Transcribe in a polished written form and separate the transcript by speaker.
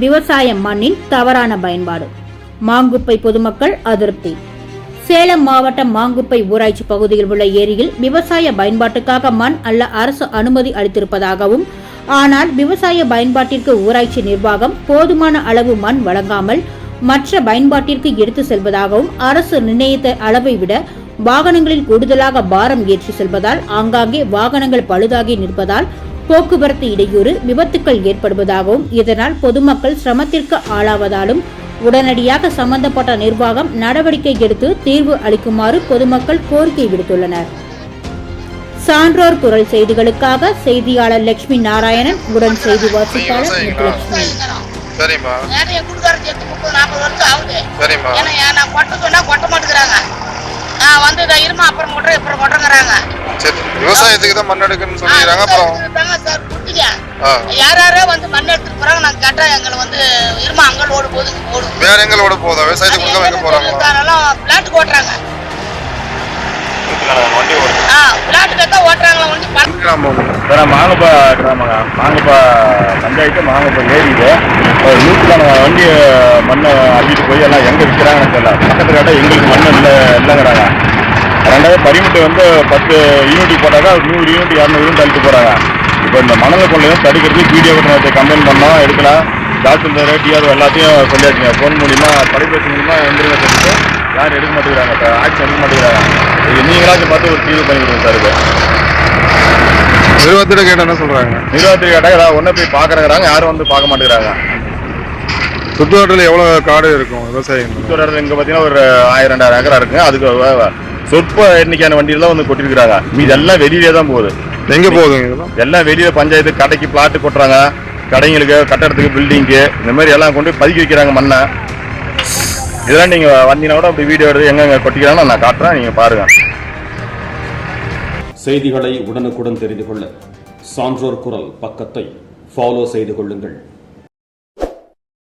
Speaker 1: விவசாய மண்ணின் தவறான பயன்பாடு. மாங்குப்பை பொதுமக்கள் அதிருப்தி. சேலம் மாவட்டம் மாங்குப்பை ஊராட்சி பகுதியில் உள்ள ஏரியில் விவசாய பயன்பாட்டுக்காக மண் அல்ல அரசு அனுமதி அளித்திருப்பதாகவும், ஆனால் விவசாய பயன்பாட்டிற்கு ஊராட்சி நிர்வாகம் போதுமான அளவு மண் வழங்காமல் மற்ற பயன்பாட்டிற்கு எடுத்து செல்வதாகவும், அரசு நிர்ணயித்த அளவை விட வாகனங்களில் கூடுதலாக பாரம் ஏற்றி செல்வதால் ஆங்காங்கே வாகனங்கள் பழுதாகி நிற்பதால் போக்குவரத்து இடையூறு, விபத்துக்கள் ஏற்படுவதாகவும், இதனால் பொதுமக்கள் சிரமத்திற்கு ஆளாவதாலும் உடனடியாக சம்பந்தப்பட்ட நிர்வாகம் நடவடிக்கை எடுத்து தீர்வு அளிக்குமாறு பொதுமக்கள் கோரிக்கை விடுத்துள்ளனர். சான்றோர் குரல் செய்திகளுக்காக செய்தியாளர் லட்சுமி நாராயணன், உடன் செய்தி வாசிப்பாளர் முத்துலட்சுமி.
Speaker 2: சரிம்மா.
Speaker 3: என் குடுகாரர் சேர்த்து 30-40 வருஷம் ஆகுது.
Speaker 2: சரிம்மா.
Speaker 3: ஏன்னா நான் கொட்ட சொன்னா கொட்ட மாட்டேங்கிறாங்க. வந்து இருமா அப்புறம் கொட்டுற அப்புறம் கொட்டுறாங்க.
Speaker 2: சரி, விவசாயத்துக்கு தான் மண் எடுக்கணும்னு சொல்லிடுறாங்க. அப்புறம்
Speaker 3: சார் குடுத்தீங்க. யாரோ வந்து மண் எடுத்துட்டு போறாங்க. நாங்க கேட்டா எங்களை வந்து இருமா அங்க ஓடு போகுது ஓடு.
Speaker 2: வேற எங்க ஓட போகுதா? விவசாயத்துக்கு கொடுக்க வைக்க போறாங்க.
Speaker 3: அதனால பிளாட் ஓட்டுறாங்க.
Speaker 2: வண்டி ஓடுது.
Speaker 3: பிளாட் கட்ட ஓட்டுறாங்களா வண்டி.
Speaker 4: மாங்கப்பா கிராமங்க. மாங்கப்பா பஞ்சாயத்து மாங்கப்பா ஏரியுது. நூற்றுக்கான வண்டி மண்ணை அள்ளிட்டு போய் எல்லாம் எங்கே விற்கிறாங்கன்னு தெரியல. பக்கத்து கேட்டால் எங்களுக்கு மண் இல்லைங்கிறாங்க. ரெண்டாவது பரிமிட்டு வந்து 10 யூனிட் போட்டாக்கா 100 யூனிட் 200 யூனிட் அழிட்டு போகிறாங்க. இப்போ இந்த மணலை கொள்ளையும் தடுக்கிறதுக்கு வீடியோ கம்ப்ளைண்ட் பண்ணோம், எடுக்கலாம். தாசில்தார் டிஆர் எல்லாத்தையும் சொல்லியாச்சுங்க. ஃபோன் மூலிமா தொலைபேசி மூலிமா வந்துருங்க சொல்லிட்டு யாரும் எடுக்க மாட்டேங்கிறாங்க. ஆக்ஷன் எடுக்க மாட்டேங்கிறாங்க. இது நீங்களாச்சும் பார்த்து ஒரு தீர்வு பண்ணி கொடுங்க சார். இது
Speaker 2: நிர்வாகத்திட்ட கேட்டால் என்ன சொல்கிறாங்க?
Speaker 4: நிர்வாகத்துக்கு கேட்டால் ஏதாவது ஒன்றை போய் பார்க்குறாங்க, யாரும் வந்து பார்க்க மாட்டேங்கிறாங்க.
Speaker 2: சுற்றுவட்டத்தில் எவ்வளோ காடு இருக்கும் விவசாயம்?
Speaker 4: சுற்றுவட்டத்தில் இங்கே பார்த்தீங்கன்னா ஒரு 1000-2000 ஏக்கரா இருக்குங்க. அதுக்கு சொற்ப எண்ணிக்கையான வண்டியெல்லாம் வந்து கொட்டிருக்கிறாங்க. மீது எல்லாம் வெளியிலே தான் போகுது.
Speaker 2: எங்கே போகுதுங்க?
Speaker 4: எல்லாம் வெளியே பஞ்சாயத்து கடைக்கு பிளாட்டு கொட்டுறாங்க. கடைங்களுக்கு, கட்டடத்துக்கு, பில்டிங்கு இந்த மாதிரி எல்லாம் கொண்டு பதுக்கி வைக்கிறாங்க மண்ணை. இதெல்லாம் நீங்கள் வந்தீங்கன்னா கூட அப்படி வீடியோ எடுத்து எங்கெங்கே கொட்டிக்கிறாங்கன்னு நான் காட்டுறேன், நீங்கள் பாருங்கள்.
Speaker 5: செய்திகளை உடனுக்குடன் தெரிந்து கொள்ள சான்றோர் குரல் பக்கத்தை ஃபாலோ செய்து கொள்ளுங்கள்.